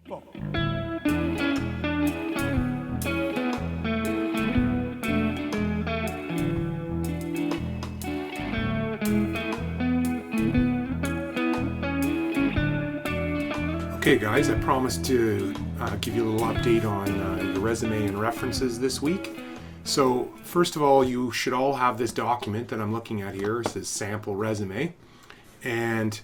Okay guys, I promised to give you a little update on your resume and references this week. So first of all, you should all have this document that I'm looking at here. It says sample resume. And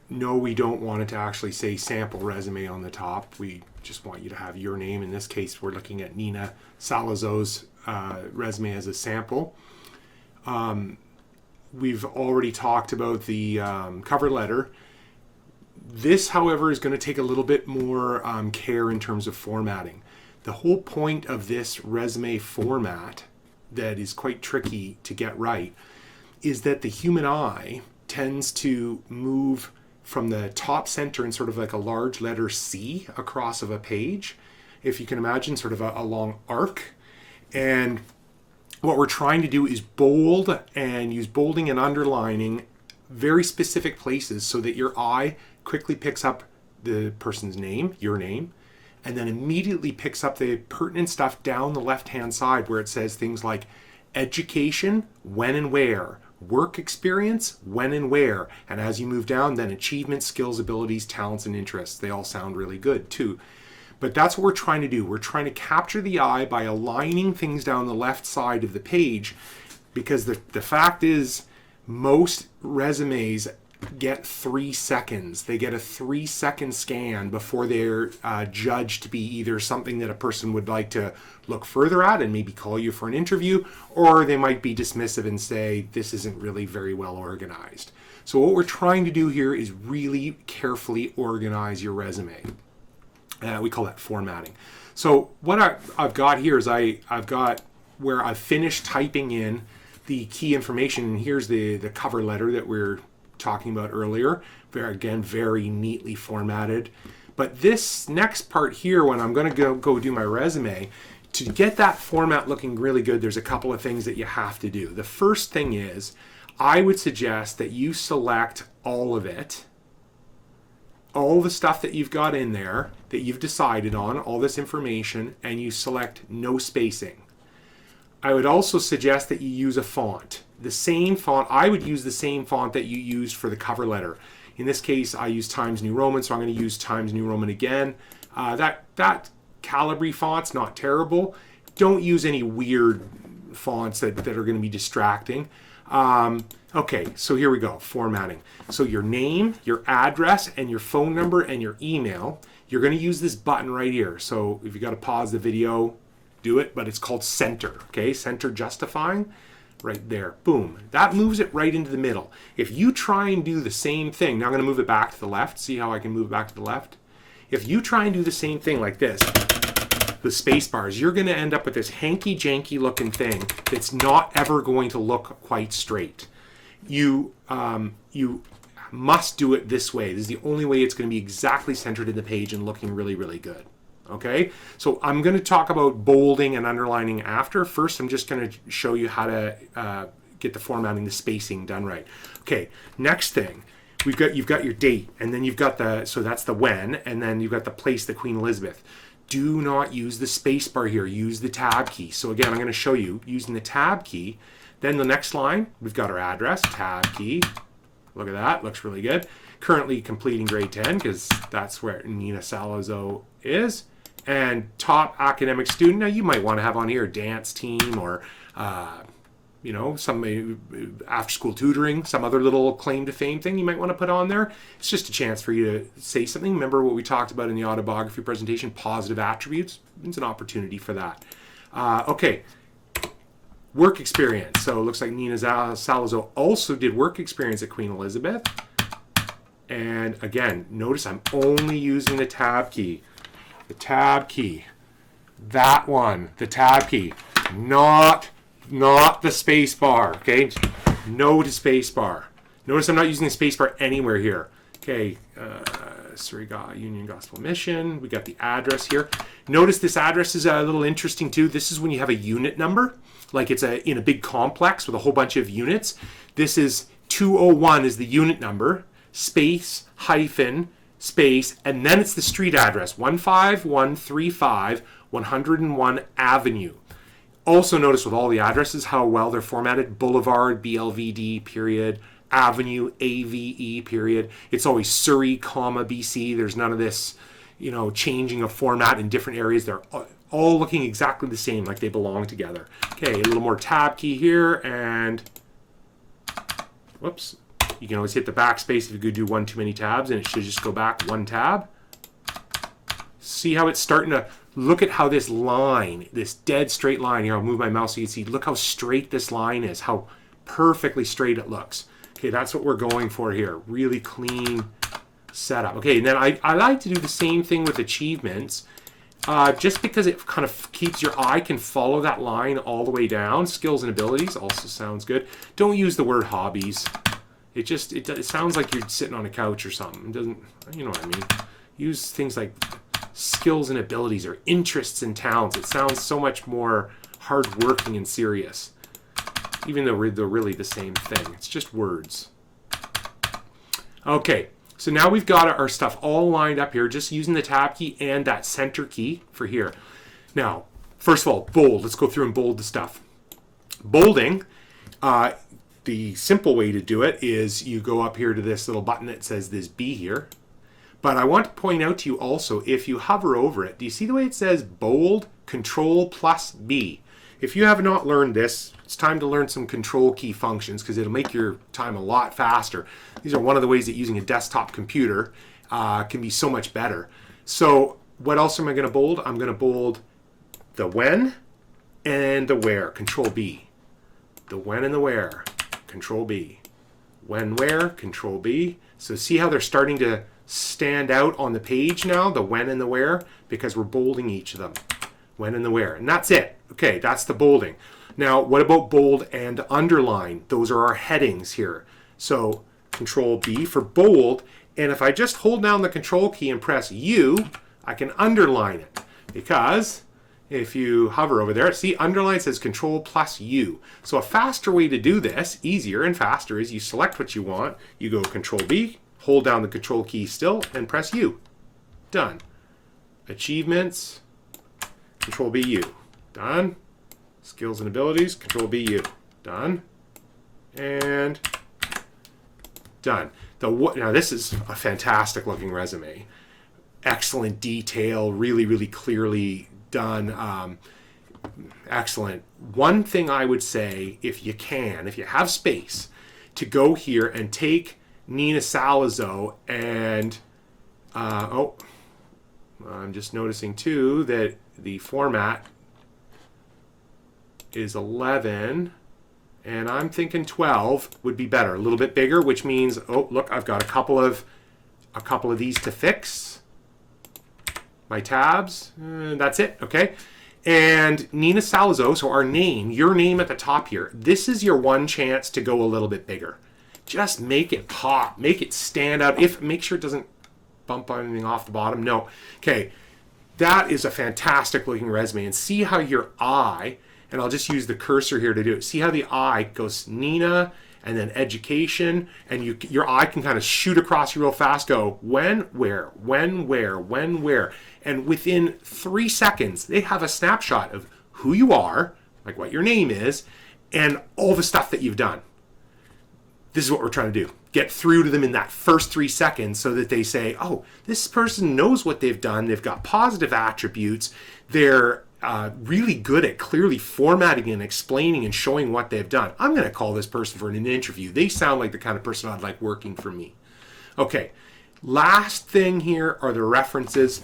no, we don't want it to actually say sample resume on the top. We just want you to have your name. In this case, we're looking at Nina Salazzo's resume as a sample. We've already talked about the cover letter. This, however, is going to take a little bit more care in terms of formatting. The whole point of this resume format that is quite tricky to get right is that the human eye tends to move from the top center in sort of like a large letter C across of a page. If you can imagine sort of a long arc. And what we're trying to do is bold and use bolding and underlining very specific places so that your eye quickly picks up the person's name, your name, and then immediately picks up the pertinent stuff down the left-hand side where it says things like education, when and where, work experience, when and where, and as you move down, then achievements, skills, abilities, talents, and interests. They all sound really good too. But that's what we're trying to do. We're trying to capture the eye by aligning things down the left side of the page, because the fact is most resumes get 3 seconds. They get a 3-second scan before they're judged to be either something that a person would like to look further at and maybe call you for an interview, or they might be dismissive and say, this isn't really very well organized. So what we're trying to do here is really carefully organize your resume. We call that formatting. So what I've got here is I've got where I've finished typing in the key information, and here's the cover letter that we're talking about earlier. Again, very neatly formatted. But this next part here, when I'm going to go do my resume, to get that format looking really good, there's a couple of things that you have to do. The first thing is, I would suggest that you select all of it, all the stuff that you've got in there that you've decided on, all this information, and you select no spacing. I would also suggest that you use a font. The same font, I would use the same font that you used for the cover letter. In this case, I use Times New Roman, so I'm going to use Times New Roman again. That Calibri font's not terrible. Don't use any weird fonts that are going to be distracting. Okay, so here we go, formatting. So your name, your address, and your phone number and your email, you're going to use this button right here. So if you got to pause the video, do it, but it's called center, okay? Center justifying, right there, boom. That moves it right into the middle. If you try and do the same thing, now I'm going to move it back to the left. See how I can move it back to the left? If you try and do the same thing like this, the space bars, you're going to end up with this hanky-janky looking thing that's not ever going to look quite straight. You must do it this way. This is the only way it's going to be exactly centered in the page and looking really, really good. Okay, so I'm going to talk about bolding and underlining after. First, I'm just going to show you how to get the formatting, the spacing done right. Okay, next thing, you've got your date, and then you've got so that's the when, and then you've got the place, the Queen Elizabeth. Do not use the space bar here. Use the tab key. So again, I'm going to show you using the tab key. Then the next line, we've got our address, tab key. Look at that, looks really good. Currently completing grade 10, because that's where Nina Salazzo is. And top academic student. Now you might want to have on here a dance team or, some after school tutoring, some other little claim to fame thing you might want to put on there. It's just a chance for you to say something. Remember what we talked about in the autobiography presentation, positive attributes. It's an opportunity for that. Okay, work experience. So it looks like Nina Salazzo also did work experience at Queen Elizabeth. And again, notice I'm only using the tab key. The tab key, that one, the tab key, not the space bar, okay? No to space bar. Notice I'm not using the space bar anywhere here. Okay, Surrey Union Gospel Mission, we got the address here. Notice this address is a little interesting too. This is when you have a unit number, like it's in a big complex with a whole bunch of units. This is 201 is the unit number, space, hyphen, space, and then it's the street address, 15135 101 Avenue. Also notice with all the addresses how well they're formatted. Boulevard, BLVD, period. Avenue, AVE, period. It's always Surrey, comma, BC. There's none of this, changing of format in different areas. They're all looking exactly the same, like they belong together. Okay, a little more tab key here, and whoops. You can always hit the backspace if you could do one too many tabs, and it should just go back one tab. See how it's starting to look at how this line, this dead straight line here, I'll move my mouse so you can see, look how straight this line is, how perfectly straight it looks. Okay, that's what we're going for here. Really clean setup. Okay, and then I like to do the same thing with achievements, just because it kind of keeps your eye can follow that line all the way down. Skills and abilities also sounds good. Don't use the word hobbies. It sounds like you're sitting on a couch or something. It doesn't, you know what I mean. Use things like skills and abilities or interests and talents. It sounds so much more hardworking and serious, even though they're really the same thing. It's just words. Okay, so now we've got our stuff all lined up here, just using the tab key and that center key for here. Now, first of all, bold. Let's go through and bold the stuff. Bolding, the simple way to do it is you go up here to this little button that says this B here. But I want to point out to you also, if you hover over it, do you see the way it says bold, control plus B? If you have not learned this, it's time to learn some control key functions because it'll make your time a lot faster. These are one of the ways that using a desktop computer can be so much better. So what else am I going to bold? I'm going to bold the when and the where, control B. The when and the where, control B. When, where, control B. So see how they're starting to stand out on the page now, the when and the where, because we're bolding each of them. When and the where. And that's it. Okay, that's the bolding. Now, what about bold and underline? Those are our headings here. So control B for bold. And if I just hold down the control key and press U, I can underline it. Because if you hover over there, see, underline says control plus U. So a faster way to do this, easier and faster, is you select what you want. You go control B, hold down the control key still, and press U. Done. Achievements, control B, U. Done. Skills and abilities, control B, U. Done. And done. Now this is a fantastic looking resume. Excellent detail, really, really clearly done. Excellent. One thing I would say, if you have space, to go here and take Nina Salazzo and, I'm just noticing too that the format is 11, and I'm thinking 12 would be better, a little bit bigger, which means, oh, look, I've got a couple of these to fix. My tabs, that's it, okay? And Nina Salazzo, so our name, your name at the top here, this is your one chance to go a little bit bigger. Just make it pop, make it stand out. Make sure it doesn't bump anything off the bottom. No, okay, that is a fantastic looking resume. And see how your eye, and I'll just use the cursor here to do it. See how the eye goes Nina and then education, and your eye can kind of shoot across you real fast, go when, where, when, where, when, where. And within 3 seconds, they have a snapshot of who you are, like what your name is, and all the stuff that you've done. This is what we're trying to do. Get through to them in that first 3 seconds so that they say, oh, this person knows what they've done. They've got positive attributes. They're really good at clearly formatting and explaining and showing what they've done. I'm going to call this person for an interview. They sound like the kind of person I'd like working for me. Okay, last thing here are the references,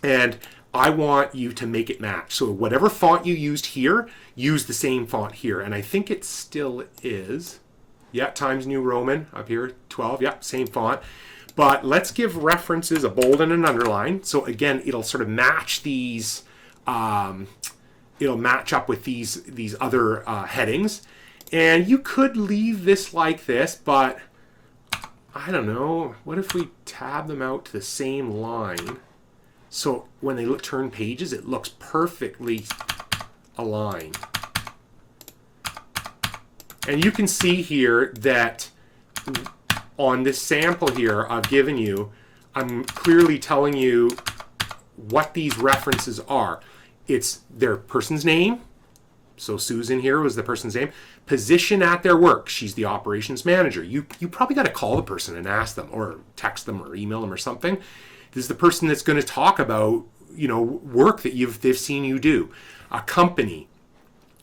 and I want you to make it match. So whatever font you used here, use the same font here, and I think it still is. Yeah, Times New Roman up here, 12, yeah, same font. But let's give references a bold and an underline. So again, it'll sort of match these, it'll match up with these other headings. And you could leave this like this, but I don't know, what if we tab them out to the same line? So when they turn pages, it looks perfectly aligned. And you can see here that on this sample here I've given you, I'm clearly telling you what these references are. It's their person's name. So Susan here was the person's name. Position at their work. She's the operations manager. You probably got to call the person and ask them, or text them, or email them, or something. This is the person that's going to talk about, work that they've seen you do. A company.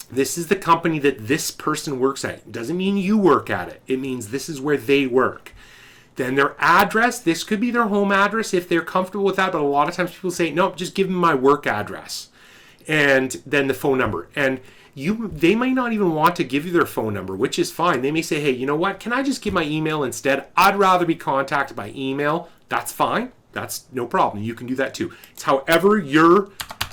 This is the company that this person works at. It doesn't mean you work at it. It means this is where they work. Then their address. This could be their home address if they're comfortable with that. But a lot of times people say, no, just give them my work address. And then the phone number. And they might not even want to give you their phone number, which is fine. They may say, hey, you know what? Can I just give my email instead? I'd rather be contacted by email. That's fine. That's no problem. You can do that too. It's however your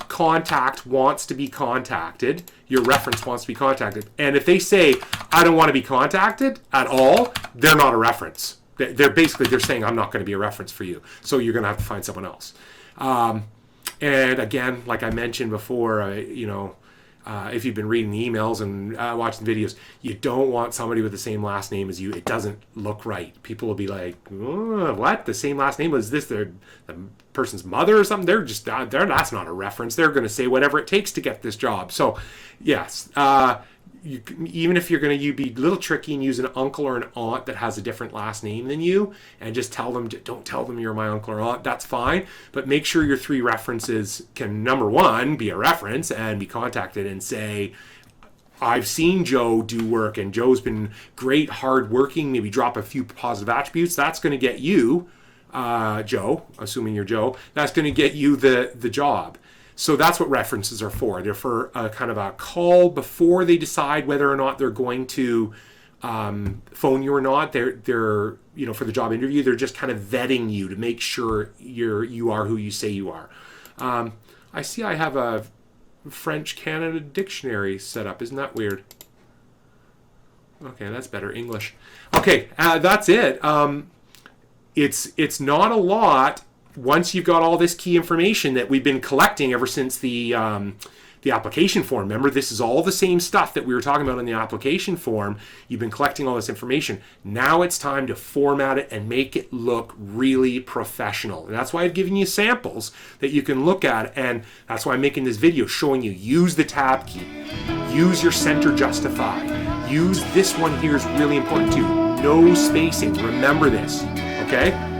contact wants to be contacted, your reference wants to be contacted. And if they say, I don't want to be contacted at all, they're not a reference. They're saying, I'm not going to be a reference for you. So you're going to have to find someone else. And again, like I mentioned before, if you've been reading the emails and watching the videos, you don't want somebody with the same last name as you. It doesn't look right. People will be like, what? The same last name? Was this the person's mother or something? That's not a reference. They're going to say whatever it takes to get this job. So, yes, even if you're going to be a little tricky and use an uncle or an aunt that has a different last name than you, and just don't tell them you're my uncle or aunt, that's fine. But make sure your 3 references can, number 1, be a reference and be contacted and say, I've seen Joe do work and Joe's been great, hardworking, maybe drop a few positive attributes. That's going to get you, Joe, assuming you're Joe, that's going to get you the job. So that's what references are for. They're for a kind of a call before they decide whether or not they're going to phone you or not. They're for the job interview, they're just kind of vetting you to make sure you are who you say you are. I see I have a French Canada dictionary set up. Isn't that weird? Okay, that's better. English. Okay, that's it. It's not a lot. Once you've got all this key information that we've been collecting ever since the application form. Remember, this is all the same stuff that we were talking about in the application form. You've been collecting all this information. Now it's time to format it and make it look really professional. And that's why I've given you samples that you can look at. And that's why I'm making this video showing you, use the tab key, use your center justify, use this one here is really important too. No spacing. Remember this, okay?